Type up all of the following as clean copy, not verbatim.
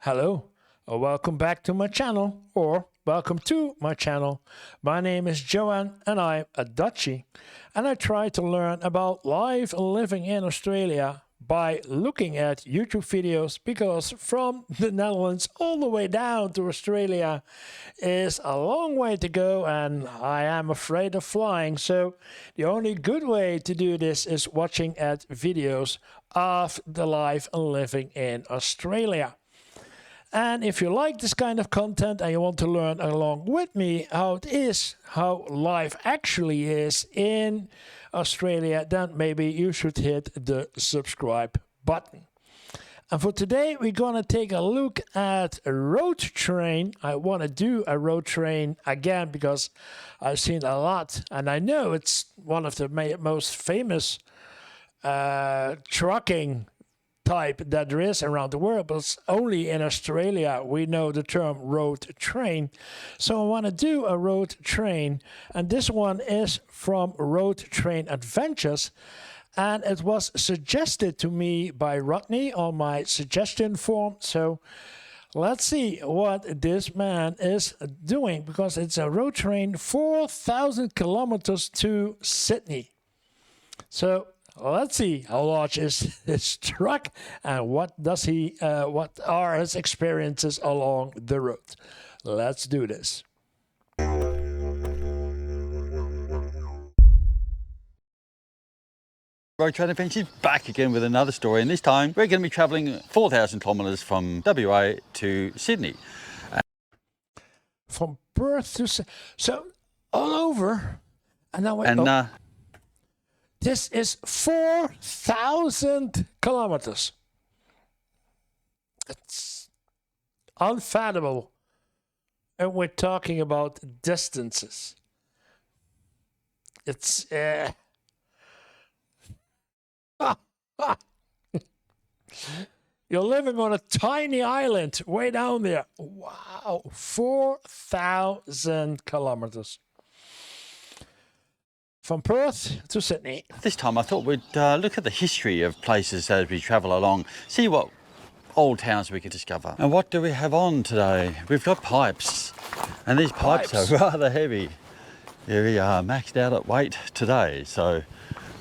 Hello, or welcome back to my channel, or welcome to my channel. My name is Johan and I'm a Dutchie, and I try to learn about life and living in Australia by looking at YouTube videos, because from the Netherlands all the way down to Australia is a long way to go and I am afraid of flying. So the only good way to do this is watching at videos of the life and living in Australia. And if you like this kind of content and you want to learn along with me how it is, how life actually is in Australia, then maybe you should hit the subscribe button. And for today, we're going to take a look at a road train. I want to do a road train again because I've seen a lot. And I know it's one of the most famous trucking type that there is around the world, but it's only in Australia we know the term road train. So I want to do a road train, and this one is from Road Train Adventures, and it was suggested to me by Rodney on my suggestion form. So let's see what this man is doing, because it's a road train 4,000 kilometers to Sydney. So let's see how large is his truck and what are his experiences along the road. Let's do this. Road Train Adventures back again with another story, and this time we're going to be travelling 4,000 kilometres from WA to Sydney. From Perth to so all over, and now this is 4,000 kilometers. It's unfathomable. And we're talking about distances. It's you're living on a tiny island way down there. Wow, 4,000 kilometers. From Perth to Sydney. This time I thought we'd look at the history of places as we travel along, see what old towns we could discover. And what do we have on today? We've got pipes, and these pipes are rather heavy. Yeah, we are maxed out at weight today, so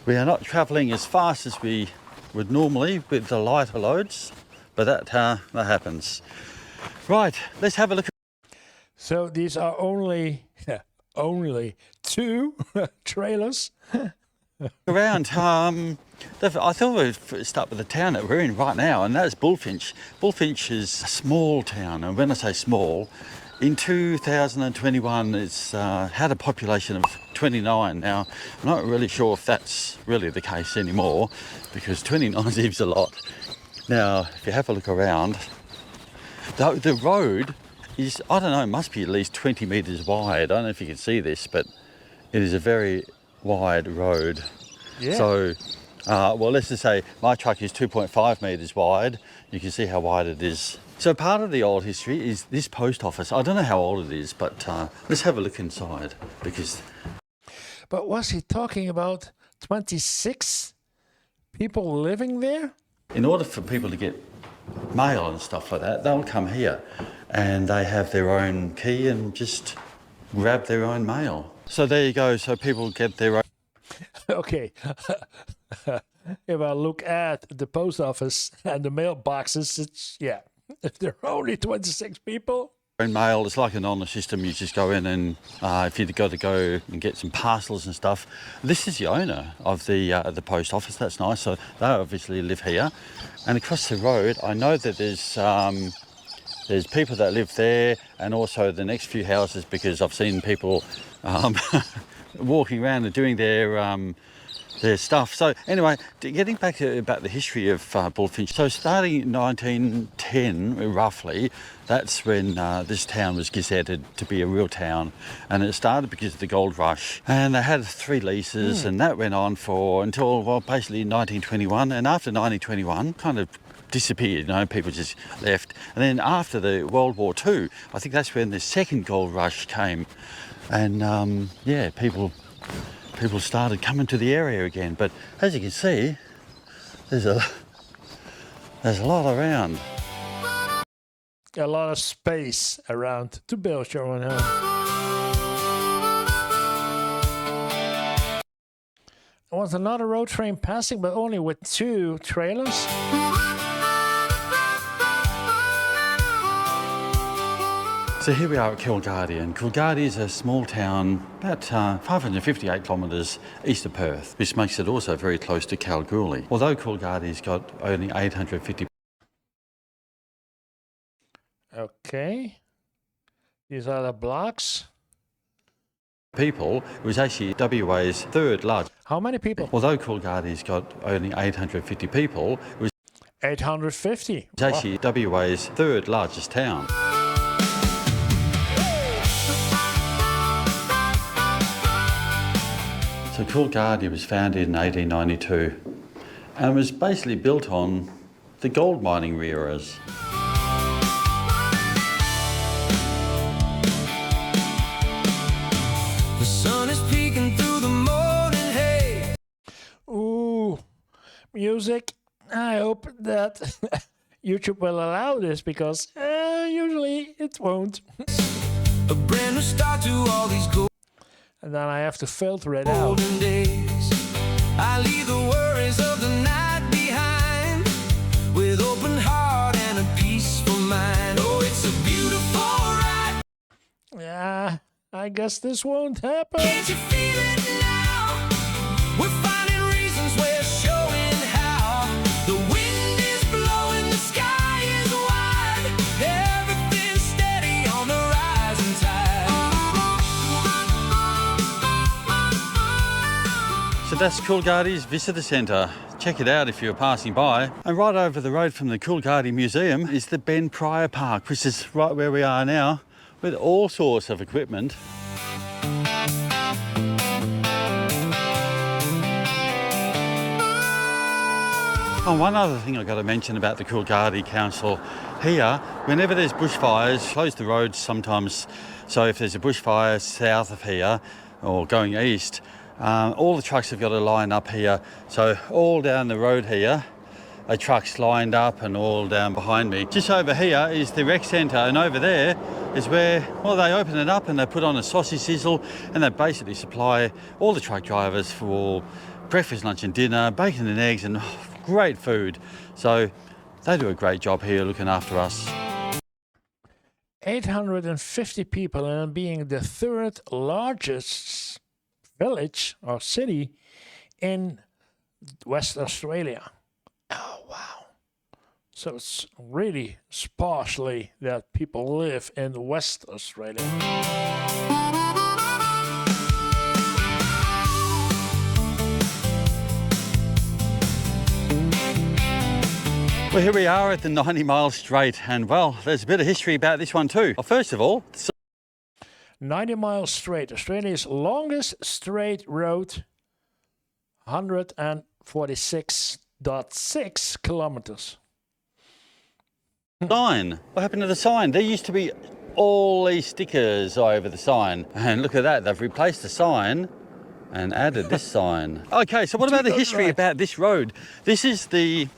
we are not travelling as fast as we would normally with the lighter loads, but that happens. Right, let's have a look. So these are only two trailers around. I thought we'd start with the town that we're in right now, and that's Bullfinch. Bullfinch is a small town, and when I say small, in 2021 it's had a population of 29. Now I'm not really sure if that's really the case anymore, because 29 seems a lot. Now if you have a look around, the road is, I don't know, must be at least 20 metres wide. I don't know if you can see this, but it is a very wide road. Yeah. So, well, let's just say my truck is 2.5 metres wide. You can see how wide it is. So part of the old history is this post office. I don't know how old it is, but let's have a look inside, because... But was he talking about 26 people living there? In order for people to get mail and stuff like that, they'll come here and they have their own key and just grab their own mail. So there you go, so people get their own... Okay, if I look at the post office and the mailboxes, it's, yeah, if there are only 26 people. Own mail, it's like an honor system. You just go in, and if you've got to go and get some parcels and stuff, this is the owner of the post office. That's nice. So they obviously live here, and across the road I know that there's people that live there, and also the next few houses, because I've seen people walking around and doing their stuff. So anyway, getting back to about the history of Bullfinch. So starting in 1910, roughly, that's when this town was gazetted to be a real town, and it started because of the gold rush. And they had 3 leases, and that went on for until, well, basically 1921. And after 1921, kind of disappeared, you know, people just left. And then after the World War II, I think that's when the second gold rush came, and yeah, people started coming to the area again. But as you can see, there's a lot around. a lot of space around to build your own home. There was another road train passing, but only with 2 trailers. So here we are at Kilgardy, and Kilgardy is a small town about 558 kilometres east of Perth, which makes it also very close to Kalgoorlie. Although Kilgardy's got only 850. Okay. These are the blocks. People, it was actually WA's 3rd largest. How many people? Although Kilgardy's got only 850 people, it was 850. actually WA's 3rd largest town. So Kilgardy was founded in 1892 and was basically built on the gold mining eras. The sun is peeking through the morning haze. Ooh, music. I hope that YouTube will allow this, because usually it won't. A brand new start to all these And then I have to filter it out. golden days. I leave the worries of the night behind with open heart and a peaceful mind. Oh, it's a beautiful ride. Yeah, I guess this won't happen. Can't you feel it now? We're finding reasons, we're showing how. The wind is blowing, the sky is wide. Everything's steady on the rising tide. So that's Kilgardy's Visitor Centre. Check it out if you're passing by. And right over the road from the Kilgardy Museum is the Ben Pryor Park, which is right where we are now, with all sorts of equipment. Oh, one other thing I've got to mention about the Kilgardy Council here, whenever there's bushfires, close the roads sometimes. So if there's a bushfire south of here or going east, all the trucks have got to line up here. So all down the road here are trucks lined up, and all down behind me. Just over here is the rec centre, and over there is where, well, they open it up and they put on a sausage sizzle, and they basically supply all the truck drivers for breakfast, lunch and dinner, bacon and eggs, and great food. So they do a great job here looking after us. 850 people, and being the 3rd largest village or city in West Australia. Oh, wow. So it's really sparsely that people live in West Australia. Well, here we are at the 90 Mile Straight, and well, there's a bit of history about this one too. Well, first of all, 90 Mile Straight, Australia's longest straight road, 146.6 kilometers. sign. What happened to the sign? There used to be all these stickers over the sign, and look at that, they've replaced the sign and added this sign. Okay, so what about the history about this road? This is the,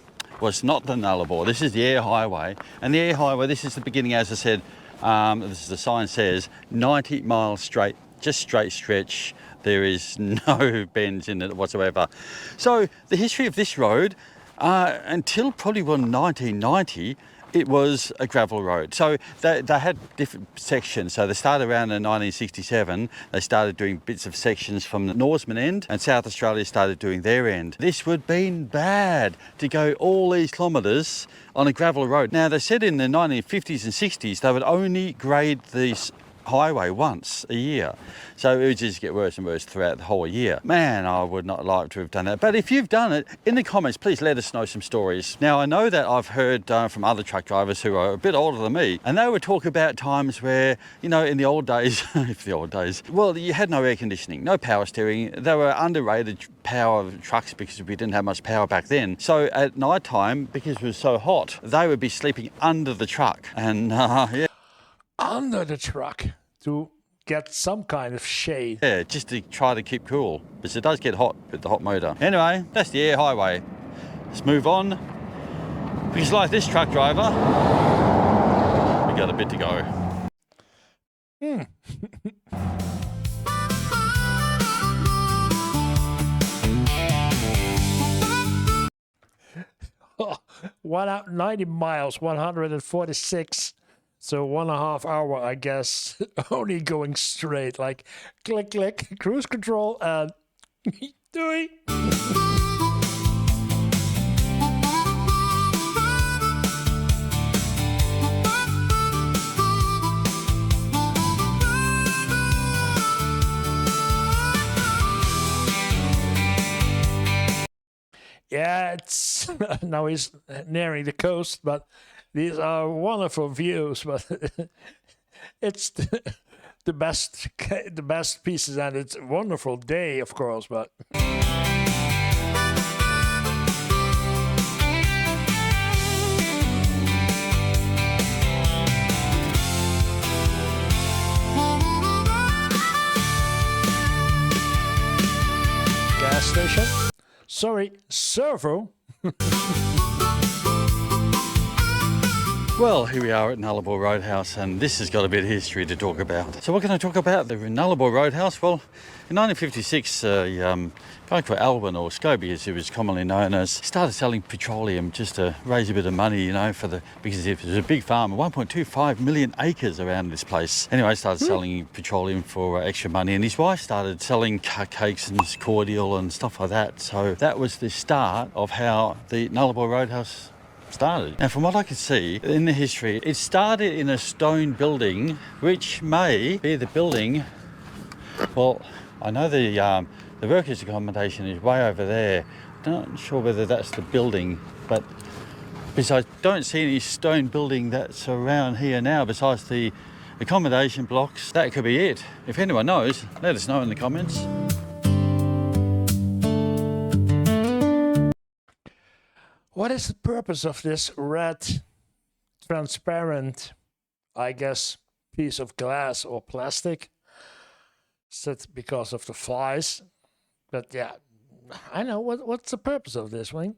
well, it's not the Nullarbor, this is the air highway, and the air highway, this is the beginning, as I said, this is the sign says 90 miles straight, just straight stretch. There is no bends in it whatsoever. So the history of this road, until probably 1990, it was a gravel road. So they had different sections. So they started around in 1967. They started doing bits of sections from the Norseman end, and South Australia started doing their end. This would have been bad to go all these kilometres on a gravel road. Now, they said in the 1950s and 60s they would only grade these highway once a year, so it would just get worse and worse throughout the whole year. Man, I would not like to have done that, but if you've done it, in the comments please let us know some stories. Now, I know that I've heard from other truck drivers who are a bit older than me, and they would talk about times where, you know, in the old days well, you had no air conditioning, no power steering. They were underrated power trucks because we didn't have much power back then. So at night time, because it was so hot, they would be sleeping under the truck, and yeah, Under the truck to get some kind of shade. yeah, just to try to keep cool, because it does get hot with the hot motor. Anyway, that's the air highway. Let's move on, because like this truck driver, we a bit to go. One out 90 miles, 146. So 1.5 hour, I guess, only going straight, like click, click, cruise control, and doing. Yeah, it's now he's nearing the coast, but these are wonderful views. But it's the best pieces, and it's a wonderful day, of course. But gas station. Sorry, servo. Well, here we are at Nullarbor Roadhouse, and this has got a bit of history to talk about. So what can I talk about? The Nullarbor Roadhouse? Well, in 1956, a guy called Alwyn, or Scobie as he was commonly known as, started selling petroleum just to raise a bit of money, you know, because it was a big farm, 1.25 million acres around this place. Anyway, he started selling petroleum for extra money, and his wife started selling cupcakes and cordial and stuff like that. So that was the start of how the Nullarbor Roadhouse started. Now, from what I could see in the history, it started in a stone building, which may be the building. Well, I know the workers' accommodation is way over there. Not sure whether that's the building, but besides, don't see any stone building that's around here now besides the accommodation blocks. That could be it. If anyone knows, let us know in the comments. What is the purpose of this red, transparent, I guess, piece of glass or plastic? Is it because of the flies? But yeah, I know. What's the purpose of this, Wayne?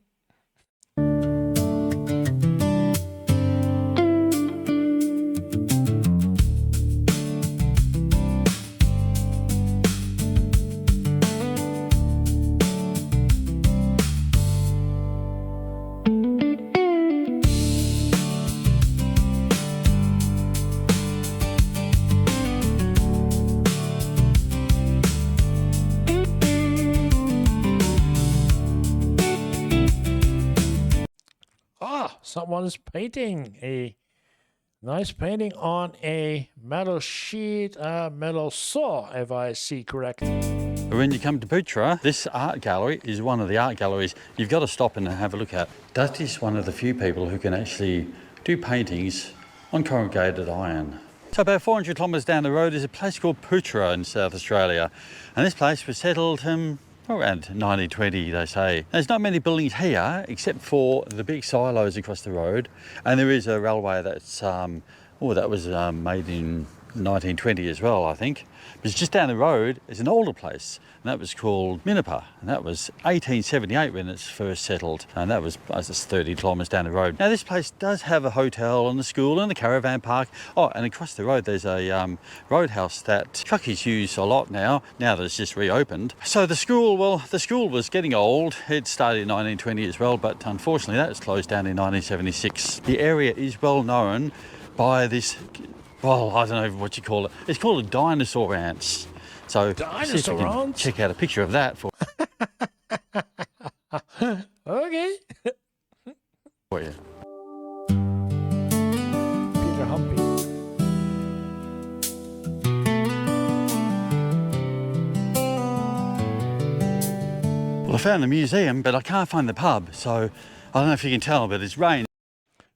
Someone is painting a nice painting on a metal sheet, metal saw, if I see correct. When you come to Putra, this art gallery is one of the art galleries you've got to stop and have a look at. Dusty's one of the few people who can actually do paintings on corrugated iron. So about 400 kilometres down the road is a place called Putra in South Australia, and this place was settled around 1920, they say. There's not many buildings here except for the big silos across the road, and there is a railway that's that was made in 1920 as well, I think. But just down the road is an older place, and that was called Minapa, and that was 1878 when it's first settled, and that was 30 kilometres down the road. Now this place does have a hotel and a school and a caravan park. Oh, and across the road there's a roadhouse that truckies use a lot now that it's just reopened. So the school was getting old. It started in 1920 as well, but unfortunately that was closed down in 1976. The area is well known by this, well, I don't know what you call it. It's called a dinosaur ants. So Dinosaur ants? check out a picture of that for Okay. for you. Peter Humpy. Well, I found the museum, but I can't find the pub. So I don't know if you can tell, but it's raining.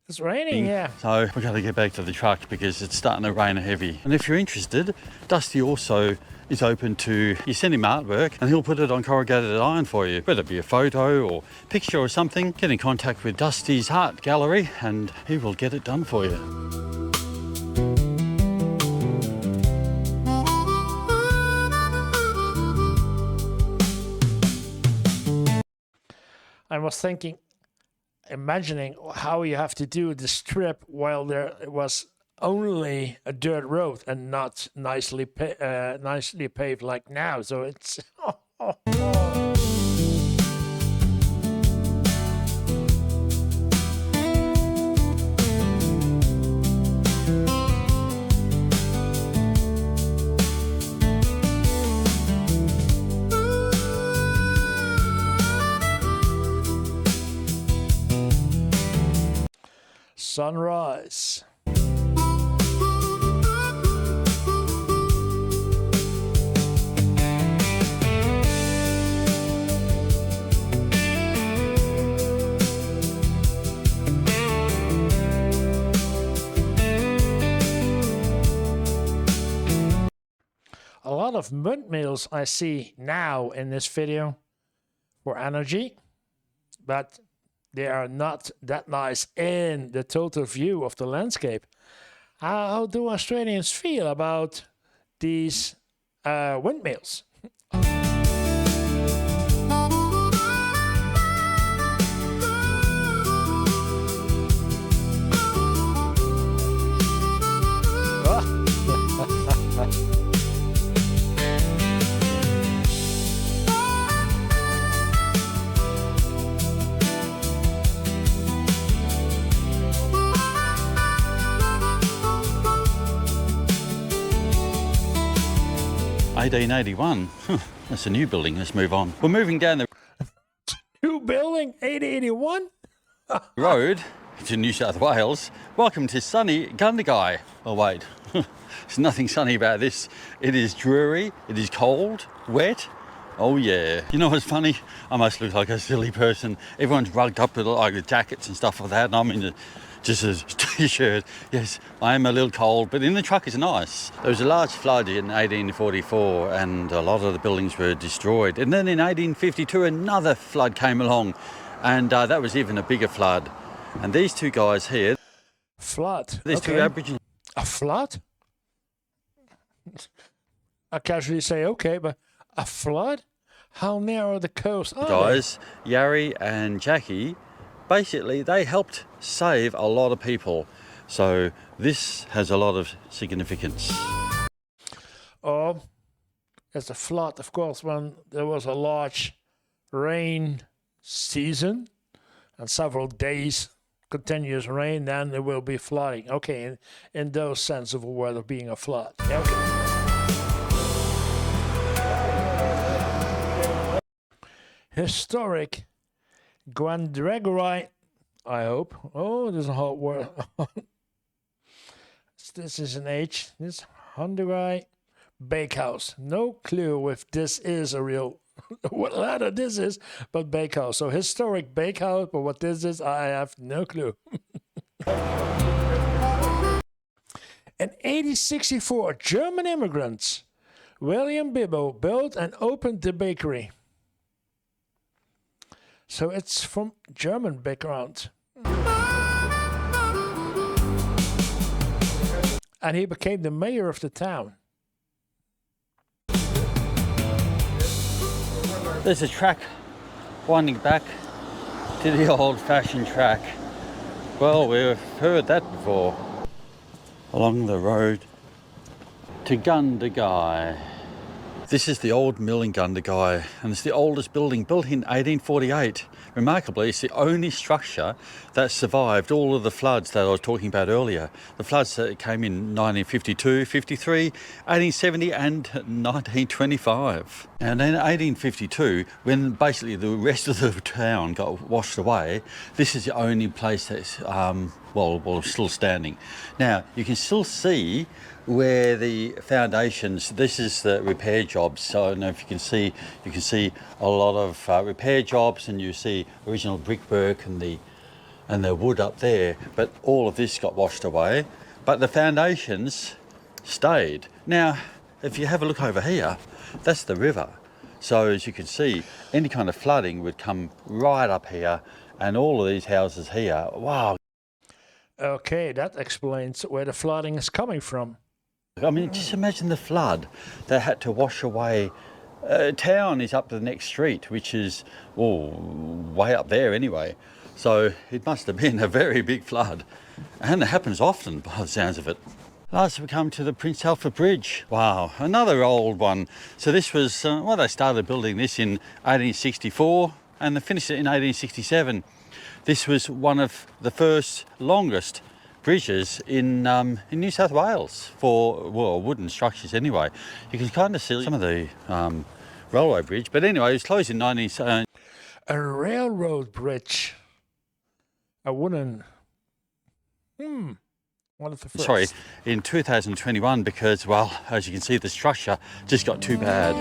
It's raining, yeah. So we've got to get back to the truck because it's starting to rain heavy. And if you're interested, Dusty also is open to, you send him artwork and he'll put it on corrugated iron for you, whether it be a photo or picture or something. Get in contact with Dusty's art gallery and he will get it done for you. I was thinking, imagining how you have to do this trip while there was only a dirt road and not nicely paved like now. So it's sunrise. A lot of windmills I see now in this video for energy, but they are not that nice in the total view of the landscape. How do Australians feel about these windmills? $1881. That's a new building. Let's move on. We're moving down the New building, 1881? road to New South Wales. Welcome to sunny Gundagai. Oh wait, there's nothing sunny about this. It is dreary, it is cold, wet. Oh yeah. You know what's funny? I must look like a silly person. Everyone's rugged up with like the jackets and stuff like that, and I'm in just a t-shirt. Yes, I am a little cold, but in the truck is nice. There was a large flood in 1844 and a lot of the buildings were destroyed. And then in 1852 another flood came along, and that was even a bigger flood. And these two guys here, Flood. these two Aboriginal A flood? I casually say okay, but a flood? How narrow the coast are guys, Yari and Jackie, basically they helped save a lot of people. So this has a lot of significance. Oh, there's a flood, of course, when there was a large rain season and several days continuous rain, then there will be flooding. Okay, in those sense of a word of being a flood. Okay. Historic Kangaroos, I hope. Oh, there's a hard word. This is an H. This Kangaroos Bakehouse. No clue if this is a real what letter this is, but bakehouse. So historic bakehouse, but what this is, I have no clue. In 1864, German immigrants William Bibbo built and opened the bakery. So it's from German background. And he became the mayor of the town. There's a track winding back to the old-fashioned track. Well, we've heard that before. Along the road to Gundagai. This is the old mill in Gundagai, and it's the oldest building, built in 1848. Remarkably, it's the only structure that survived all of the floods that I was talking about earlier. The floods that came in 1952, 53, 1870 and 1925. And in 1852, when basically the rest of the town got washed away, this is the only place that's, well, still standing. Now, you can still see where the foundations, this is the repair jobs. So I don't know if you can see a lot of repair jobs, and you see original brickwork and the wood up there, but all of this got washed away, but the foundations stayed. Now, if you have a look over here, that's the river. So as you can see, any kind of flooding would come right up here, and all of these houses here, wow. Okay, that explains where the flooding is coming from. I mean, just imagine the flood that had to wash away. Town is up the next street, which is, way up there anyway. So it must have been a very big flood. And it happens often by the sounds of it. Last we come to the Prince Alfred Bridge. Wow, another old one. So this was, well, they started building this in 1864 and they finished it in 1867. This was one of the first longest bridges in New South Wales for, well, wooden structures anyway. You can kind of see some of the railway bridge, but anyway, it was closed in 19... A railroad bridge. A wooden... One of the first. Sorry, in 2021 because, well, as you can see, the structure just got too bad.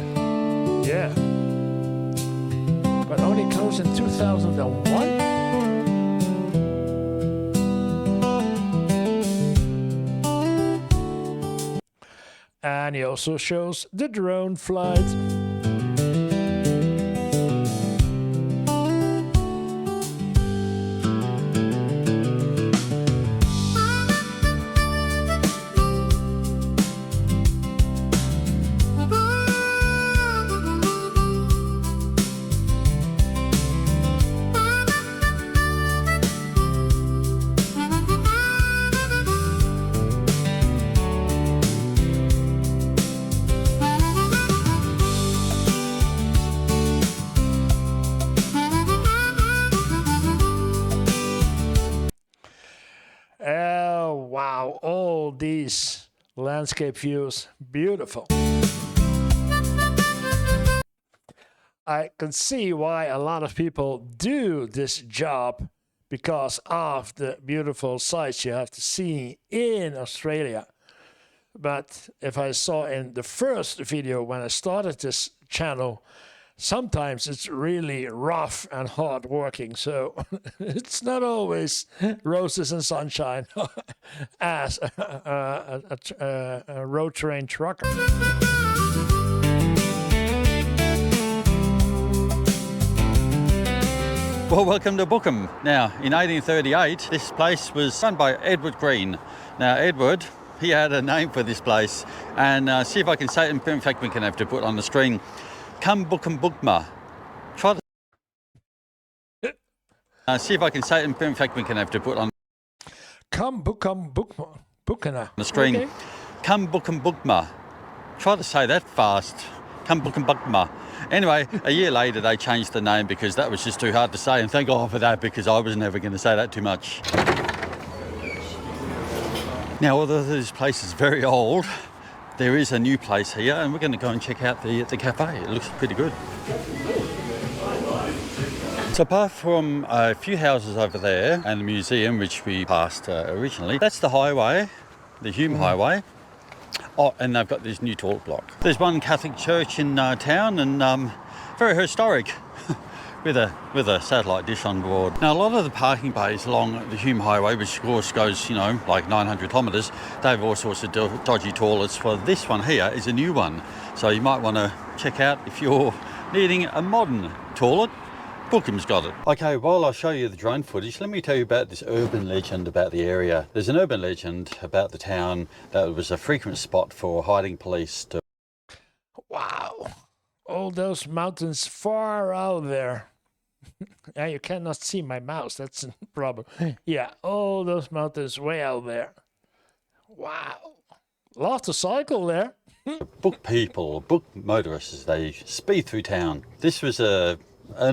Yeah. But only closed in 2001? And he also shows the drone flight. Oh, wow, all these landscape views, beautiful. I can see why a lot of people do this job because of the beautiful sights you have to see in Australia. But if I saw in the first video when I started this channel, sometimes it's really rough and hard working, so it's not always roses and sunshine as a road train trucker. Well, welcome to Bookham. Now, in 1838, this place was run by Edward Green. Now, Edward, he had a name for this place, and see if I can say it. In fact, we can have to put it on the screen. Come Bookham Bookma. Try the... see if I can say it. In fact, we can have to put it on... Come Bookham Bookana. On the screen. Okay. Come Bookham Bookma. Try to say that fast. Come Bookham Bookma. Anyway, a year later they changed the name because that was just too hard to say, and thank God for that because I was never going to say that too much. Now, although this place is very old, there is a new place here and we're going to go and check out the cafe. It looks pretty good. So apart from a few houses over there and the museum which we passed originally, that's the highway, the Hume Highway. Oh, and they've got this new toilet block. There's one Catholic church in town and very historic with a satellite dish on board. Now, a lot of the parking bays along the Hume Highway, which of course goes, you know, like 900 kilometres, they have all sorts of dodgy toilets. Well, this one here is a new one. So you might want to check out if you're needing a modern toilet. Bookham's got it. Okay, while I show you the drone footage, let me tell you about this urban legend about the area. There's an urban legend about the town that it was a frequent spot for hiding police. Wow, all those mountains far out there. Yeah, you cannot see my mouse, that's a problem. Yeah, all those mountains way out there. Wow, lots of cycle there. Book people, book motorists as they speed through town. This was an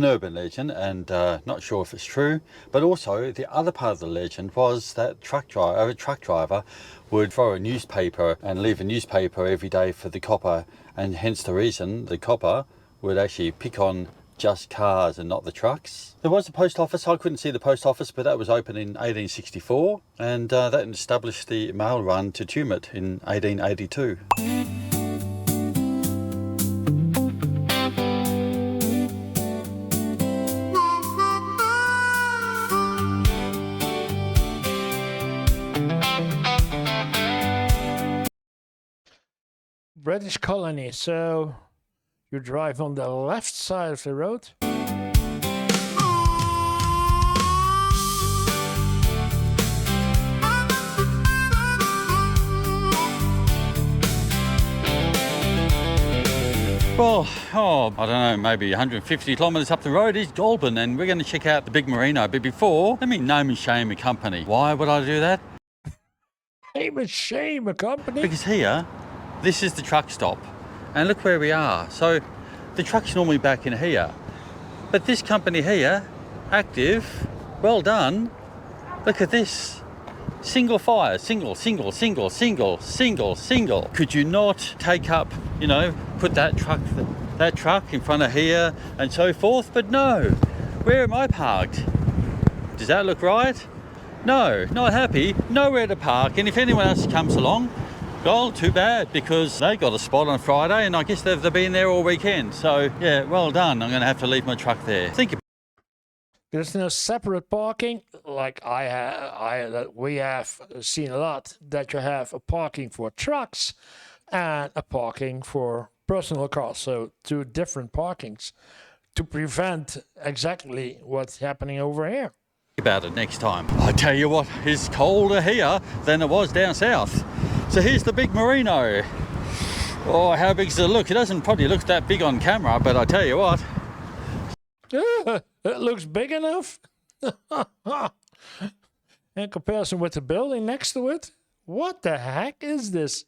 urban legend and not sure if it's true, but also the other part of the legend was that a truck driver would throw a newspaper and leave a newspaper every day for the copper, and hence the reason the copper would actually pick on just cars and not the trucks. There was a post office. I couldn't see the post office, but that was open in 1864 and that established the mail run to Tumut in 1882. British colony, so you drive on the left side of the road. Well, I don't know, maybe 150 kilometres up the road is Goulburn, and we're going to check out the big merino. But before, let me name and shame a company. Why would I do that? Name and shame a company? Because here, this is the truck stop. And look where we are. So the truck's normally back in here. But this company here, Active, well done. Look at this. Single fire, single. Could you not take up, put that truck in front of here and so forth? But no, where am I parked? Does that look right? No, not happy, nowhere to park. And if anyone else comes along, well, too bad, because they got a spot on Friday and I guess they've been there all weekend. So yeah, well done. I'm going to have to leave my truck there. Think about There's no separate parking like we have seen a lot, that you have a parking for trucks and a parking for personal cars. So two different parkings to prevent exactly what's happening over here. about it next time. I tell you what, it's colder here than it was down south. So here's the big merino. Oh, how big does it look? It doesn't probably look that big on camera, but I tell you what. It looks big enough. In comparison with the building next to it. What the heck is this?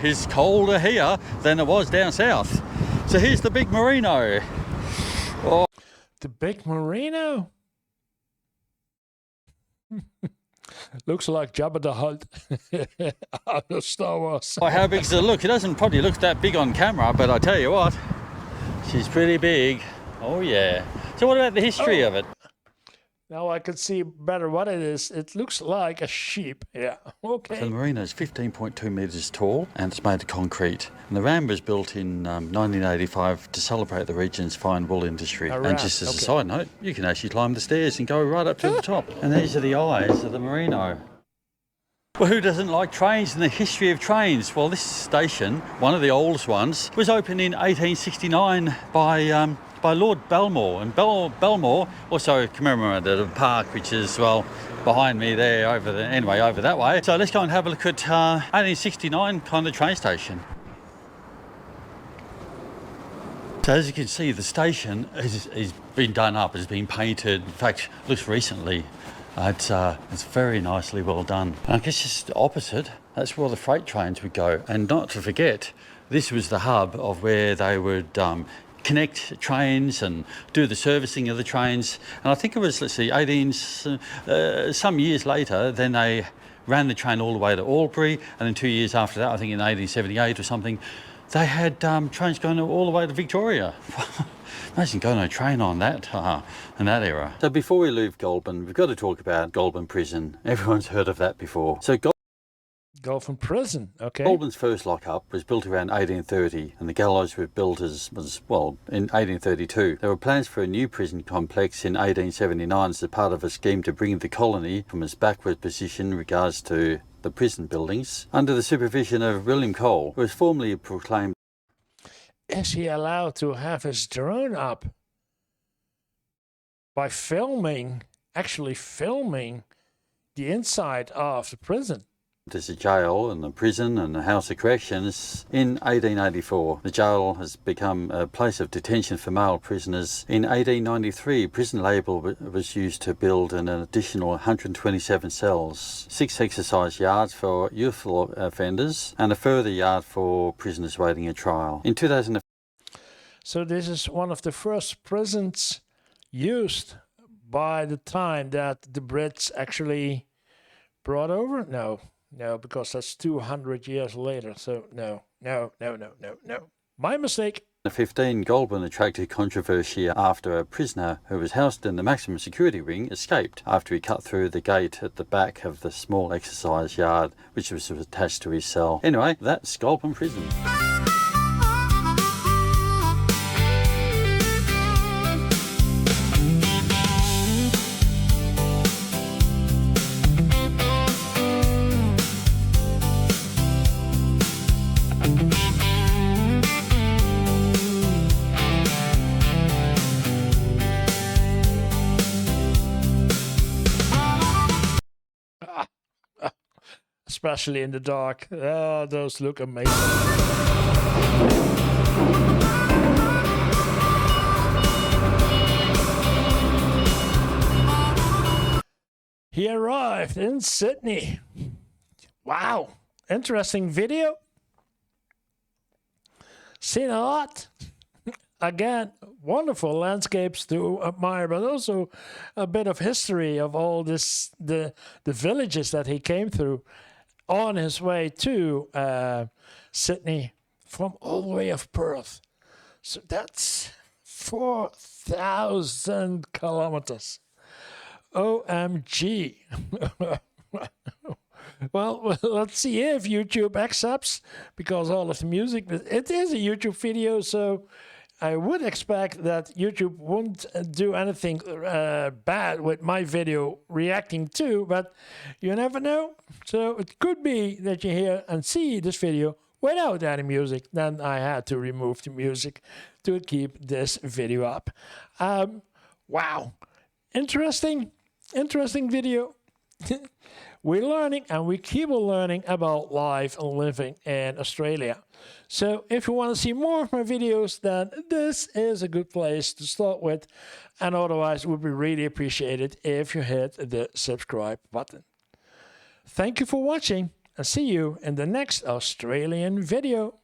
It's colder here than it was down south. So here's the big merino. Oh. The big merino? Looks like Jabba the Hutt out of Star Wars. Oh, how big does it look? It doesn't probably look that big on camera, but I tell you what, she's pretty big. Oh yeah. So what about the history of it? Now I can see better what it is. It looks like a sheep. Yeah, okay. So the merino is 15.2 metres tall and it's made of concrete. And the ram was built in 1985 to celebrate the region's fine wool industry. And just as a side note, you can actually climb the stairs and go right up to the top. And these are the eyes of the merino. Well, who doesn't like trains and the history of trains? Well, this station, one of the oldest ones, was opened in 1869 by Lord Belmore. And Belmore also commemorated a park, which is, well, behind me there, over that way. So let's go and have a look at 1869 kind of train station. So as you can see, the station has been done up, has been painted. In fact, looks recently. It's very nicely well done. And I guess just opposite, that's where the freight trains would go. And not to forget, this was the hub of where they would connect trains and do the servicing of the trains. And I think it was, some years later, then they ran the train all the way to Albury. And then 2 years after that, I think in 1878 or something, they had trains going all the way to Victoria. Imagine going on a train on that in that era. So before we leave Goulburn, we've got to talk about Goulburn Prison. Everyone's heard of that before. So Goulburn Prison, okay. Goulburn's first lockup was built around 1830 and the gallows were built in 1832. There were plans for a new prison complex in 1879 as a part of a scheme to bring the colony from its backward position in regards to the prison buildings. Under the supervision of William Cole, it was formally proclaimed. Is he allowed to have his drone up by actually filming the inside of the prison? There's a jail and a prison and a house of corrections. In 1884, the jail has become a place of detention for male prisoners. In 1893, prison label was used to build an additional 127 cells, 6 exercise yards for youthful offenders, and a further yard for prisoners waiting a trial. In 2000. So this is one of the first prisons used by the time that the Brits actually brought over? No, because that's 200 years later. So no. My mistake. 15, Goulburn attracted controversy after a prisoner who was housed in the maximum security wing escaped after he cut through the gate at the back of the small exercise yard, which was attached to his cell. Anyway, that's Goulburn Prison. especially in the dark. Oh, those look amazing. He arrived in Sydney. Wow, interesting video. Seen a lot. Again, wonderful landscapes to admire, but also a bit of history of all this, the villages that he came through on his way to Sydney from all the way of Perth. So that's 4,000 kilometers. OMG. Well, let's see if YouTube accepts, because all of the music, it is a YouTube video, so I would expect that YouTube won't do anything bad with my video reacting to, but you never know. So it could be that you hear and see this video without any music. Then I had to remove the music to keep this video up. Wow. Interesting video. We're learning, and we keep on learning about life and living in Australia. So if you want to see more of my videos, then this is a good place to start with. And otherwise, it would be really appreciated if you hit the subscribe button. Thank you for watching, and see you in the next Australian video.